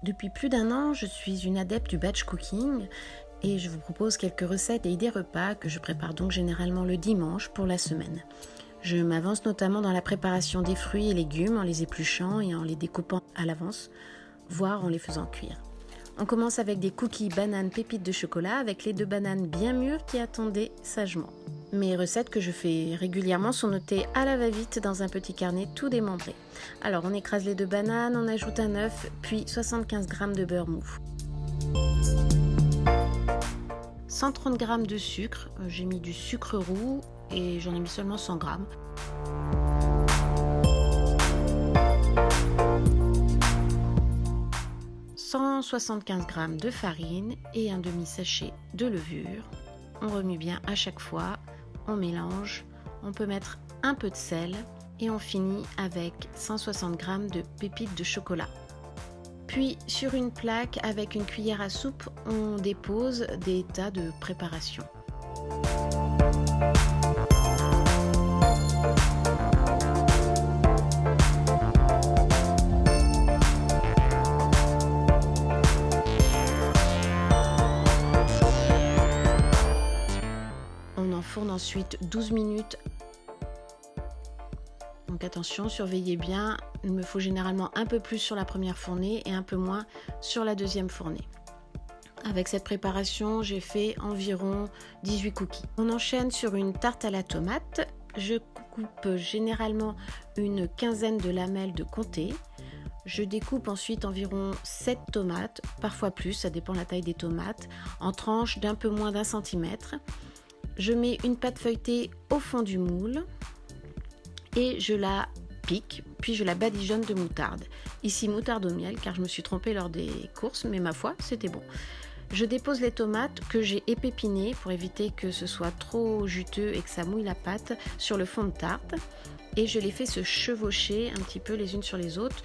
Depuis plus d'un an, je suis une adepte du batch cooking et je vous propose quelques recettes et idées repas que je prépare donc généralement le dimanche pour la semaine. Je m'avance notamment dans la préparation des fruits et légumes en les épluchant et en les découpant à l'avance, voire en les faisant cuire. On commence avec des cookies bananes pépites de chocolat avec les 2 bananes bien mûres qui attendaient sagement. Mes recettes que je fais régulièrement sont notées à la va-vite dans un petit carnet tout démembré. Alors on écrase les 2 bananes, on ajoute un œuf, puis 75 g de beurre mou. 130 g de sucre, j'ai mis du sucre roux et j'en ai mis seulement 100 g. 175 g de farine et un demi-sachet de levure. On remue bien à chaque fois, on mélange, on peut mettre un peu de sel et on finit avec 160 g de pépites de chocolat. Puis sur une plaque avec une cuillère à soupe, on dépose des tas de préparations. On enfourne ensuite 12 minutes. Donc attention, surveillez bien, il me faut généralement un peu plus sur la première fournée et un peu moins sur la deuxième fournée. Avec cette préparation, j'ai fait environ 18 cookies. On enchaîne sur une tarte à la tomate. Je coupe généralement une quinzaine de lamelles de comté. Je découpe ensuite environ 7 tomates, parfois plus, ça dépend de la taille des tomates, en tranches d'un peu moins d'1 centimètre. Je mets une pâte feuilletée au fond du moule et je la pique, puis je la badigeonne de moutarde. Ici moutarde au miel car je me suis trompée lors des courses, mais ma foi, c'était bon. Je dépose les tomates que j'ai épépinées pour éviter que ce soit trop juteux et que ça mouille la pâte sur le fond de tarte. Et je les fais se chevaucher un petit peu les unes sur les autres.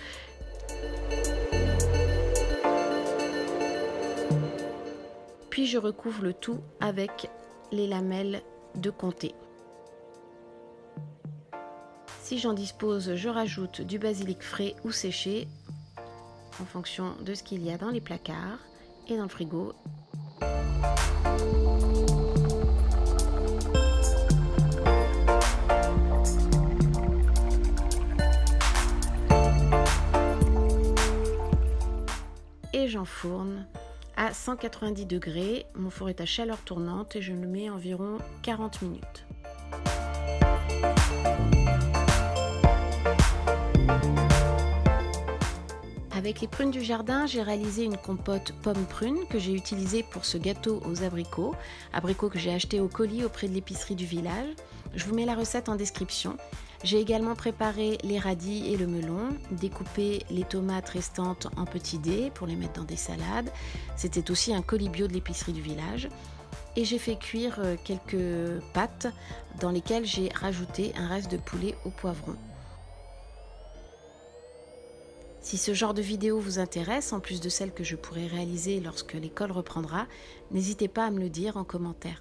Puis je recouvre le tout avec les lamelles de comté. Si j'en dispose, je rajoute du basilic frais ou séché en fonction de ce qu'il y a dans les placards et dans le frigo. Et j'enfourne à 190 degrés. Mon four est à chaleur tournante et je le mets environ 40 minutes. Avec les prunes du jardin, j'ai réalisé une compote pomme-prune que j'ai utilisée pour ce gâteau aux abricots que j'ai acheté au colis auprès de l'épicerie du village. Je vous mets la recette en description. J'ai également préparé les radis et le melon, découpé les tomates restantes en petits dés pour les mettre dans des salades. C'était aussi un colis bio de l'épicerie du village. Et j'ai fait cuire quelques pâtes dans lesquelles j'ai rajouté un reste de poulet au poivron. Si ce genre de vidéo vous intéresse, en plus de celles que je pourrai réaliser lorsque l'école reprendra, n'hésitez pas à me le dire en commentaire.